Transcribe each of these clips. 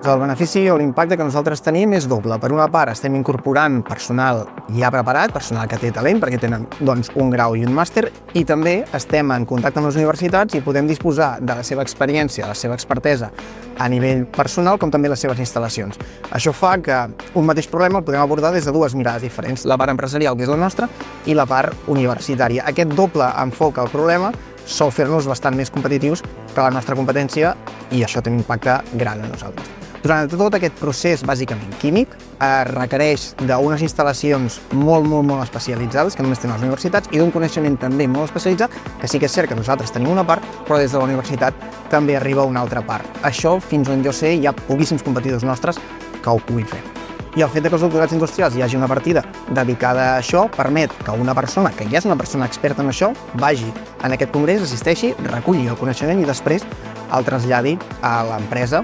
El benefici o l'impacte que nosaltres tenim és doble. Per una part, estem incorporant personal ja preparat, personal que té talent, perquè tenen un grau i un màster, i també estem en contacte amb les universitats i podem disposar de la seva experiència, de la seva expertesa a nivell personal, com també les seves instal·lacions. Això fa que un mateix problema el podem abordar des de dues mirades diferents, la part empresarial, que és la nostra, i la part universitària. Aquest doble enfoc al problema sol fer-nos bastant més competitius que la nostra competència, i això té un impacte gran a nosaltres. Durant tot aquest procés, bàsicament químic, requereix d'unes instal·lacions molt especialitzades, que només tenen les universitats, i d'un coneixement també molt especialitzat, que sí que és cert que nosaltres tenim una part, però des de la universitat també arriba una altra part. Això, fins on jo sé, hi ha poquíssims competidors nostres que ho puguin fer. I el fet que els doctorats industrials hi hagi una partida dedicada a això permet que una persona, que ja és una persona experta en això, vagi en aquest congrés, assisteixi, reculli el coneixement i després el traslladi a l'empresa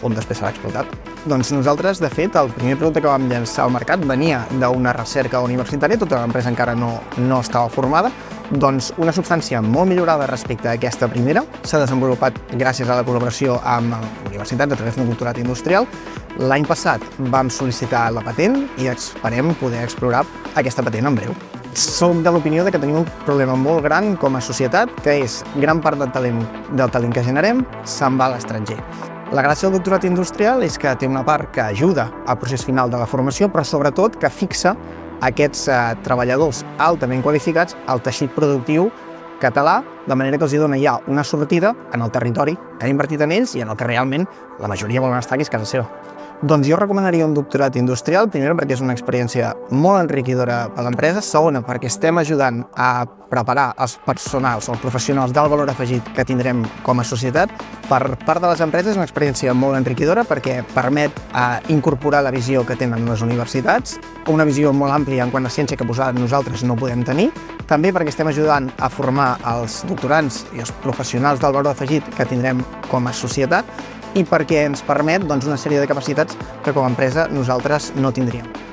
on després serà explotat. Doncs nosaltres, de fet, el primer producte que vam llançar al mercat venia d'una recerca universitària, tota l'empresa encara no estava formada, doncs una substància molt millorada respecte a aquesta primera, s'ha desenvolupat gràcies a la col·laboració amb universitats a través d'un doctorat industrial. L'any passat vam sol·licitar la patent i esperem poder explorar aquesta patent en breu. Som de l'opinió que tenim un problema molt gran com a societat, que és gran part del talent que generem se'n va a l'estranger. La gràcia del doctorat industrial és que té una part que ajuda al procés final de la formació, però sobretot que fixa aquests treballadors altament qualificats al teixit productiu català, de manera que els dona ja una sortida en el territori que han invertit en ells i en el que realment la majoria volen estar, que és casa seva. Doncs jo recomanaria un doctorat industrial, primera perquè és una experiència molt enriquidora per a l'empresa, segona perquè estem ajudant a preparar els personals, els professionals d'alt valor afegit que tindrem com a societat. Per part de les empreses és una experiència molt enriquidora perquè permet incorporar la visió que tenen les universitats, una visió molt àmplia en quant a ciència que nosaltres no podem tenir, també perquè estem ajudant a formar els doctorants i els professionals d'alt valor afegit que tindrem com a societat, i perquè ens permet una sèrie de capacitats que com a empresa nosaltres no tindríem.